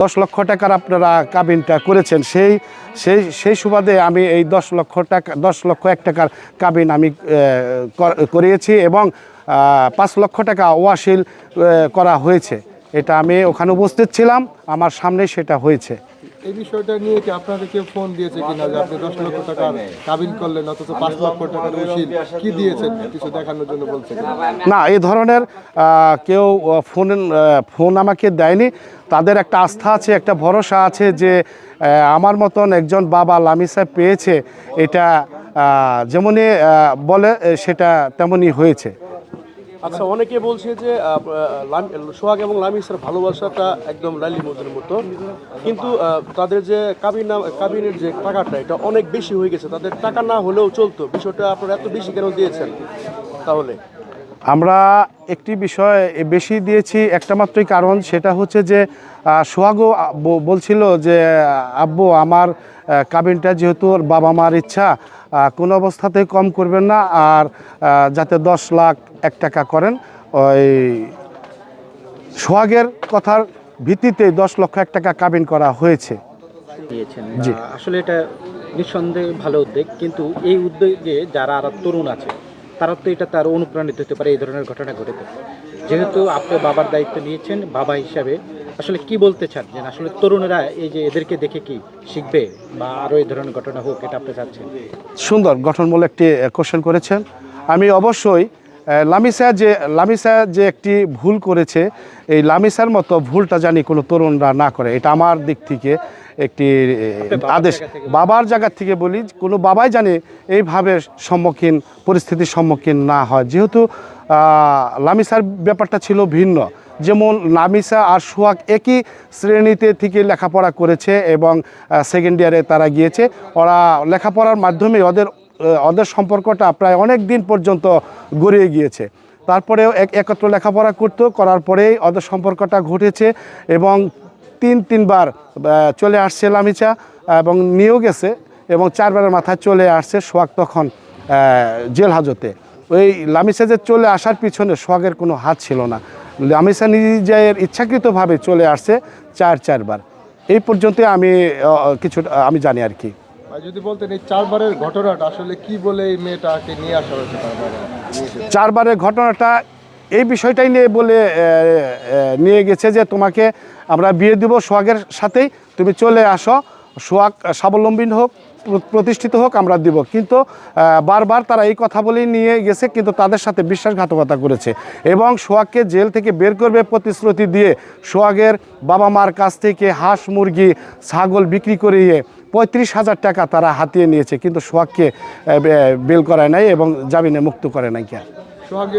10 লক্ষ টাকার আপনারা কাবিনটা করেছেন, সেই সুবাদে আমি এই 10 লক্ষ 1 টাকার কাবিন আমি করিয়েছি এবং 5 লক্ষ টাকা ওয়াসিল করা হয়েছে। এটা আমি ওখানে উপস্থিত ছিলাম, আমার সামনে সেটা হয়েছে। এই বিষয়টা নিয়ে কি আপনাকে কেউ ফোন দিয়েছে কিনা যে আপনি 10 লক্ষ টাকা কাবিন করলেন অথচ 5 লক্ষ টাকার উসিল কি দিয়েছেন কিছু দেখানোর জন্য বলছেন? না, এই ধরনের কেউ ফোন আমাকে দেয়নি। তাদের একটা আস্থা আছে, একটা ভরসা আছে যে আমার মতন একজন বাবা লামি সাহেব পেয়েছে, এটা যেমনই বলে সেটা তেমনই হয়েছে। আচ্ছা, অনেকে বলছে যে সোহাগ এবং লামিসের ভালোবাসাটা একদম লাইলি মজুর মতো, কিন্তু তাদের যে কাবিনের যে টাকাটা এটা অনেক বেশি হয়ে গেছে, তাদের টাকা না হলেও চলতো। বিষয়টা আপনারা এত বেশি কেন দিয়েছেন? তাহলে আমরা একটি বিষয় বেশি দিয়েছি একটা মাত্রই কারণ, সেটা হচ্ছে যে সোহাগও বলছিল যে আব্বু আমার কাবিনটা যেহেতু ওর বাবা মার ইচ্ছা, কোনো অবস্থাতেই কম করবেন না, আর যাতে 10 লাখ 1 টাকা করেন। ওই সোহাগের কথার ভিত্তিতে 10 লক্ষ 1 টাকা কাবিন করা হয়েছে। জি, আসলে এটা নিঃসন্দেহে ভালো উদ্যোগ, কিন্তু এই উদ্যোগে যারা আর তরুণ আছে তারা তো এটা তার অনুপ্রাণিত হতে পারে এই ধরনের ঘটনা ঘটে। যেহেতু আপনি বাবার দায়িত্ব নিয়েছেন, বাবা হিসাবে আসলে কি বলতে চান যে আসলে তরুণেরা এই যে এদেরকে দেখে কি শিখবে বা আরও এই ধরনের ঘটনা হোক, এটা আপনি চাচ্ছেন? সুন্দর গঠনমূলক একটি কোশ্চেন করেছেন। আমি অবশ্যই লামিসা যে একটি ভুল করেছে, এই লামিসার মতো ভুলটা জানি কোনো তরুণরা না করে, এটা আমার দিক থেকে একটি আদেশ। বাবার জায়গা থেকে বলি, কোনো বাবাই জানে এইভাবে পরিস্থিতির সম্মুখীন না হয়। যেহেতু লামিসার ব্যাপারটা ছিল ভিন্ন, যেমন লামিসা আর সোহাগ একই শ্রেণীতে থেকে লেখাপড়া করেছে এবং সেকেন্ড ইয়ারে তারা গিয়েছে। ওরা লেখাপড়ার মাধ্যমে ওদের সম্পর্কটা প্রায় অনেক দিন পর্যন্ত গড়িয়ে গিয়েছে। তারপরেও একত্র লেখাপড়া করার পরেই ওদের সম্পর্কটা ঘটেছে এবং তিনবার চলে আসছে লামিসা এবং নিয়েও গেছে, এবং 4বারের মাথায় চলে আসছে সোহাগ তখন জেল হাজতে। ওই লামিসা যে চলে আসার পিছনে সোহাগের কোনো হাত ছিল না। লামিসা নিজের ইচ্ছাকৃতভাবে চলে আসছে 4বার। এই পর্যন্ত আমি জানি আর কি। যদি বলতেন এই 4বারের ঘটনাটা আসলে কি বলে এই মেয়েটাকে নিয়ে আসা হয়েছে? 4বারের ঘটনাটা এই বিষয়টাই নিয়ে গেছে যে তোমাকে আমরা বিয়ে দিব সোহাগের সাথেই, তুমি চলে আসো, সোহাগ স্বাবলম্বী হোক, প্রতিষ্ঠিত হোক, আমরা দিব। কিন্তু বারবার তারা এই কথা বলেই নিয়ে গেছে, কিন্তু তাদের সাথে বিশ্বাসঘাতকতা করেছে এবং সোহাগকে জেল থেকে বের করবে প্রতিশ্রুতি দিয়ে সোহাগের বাবা মার কাছ থেকে হাঁস মুরগি ছাগল বিক্রি করিয়ে 35,000 টাকা তারা হাতিয়ে নিয়েছে, কিন্তু সোহাগকে বেল করায় নাই এবং জামিনে মুক্ত করে নাই। সোহাগ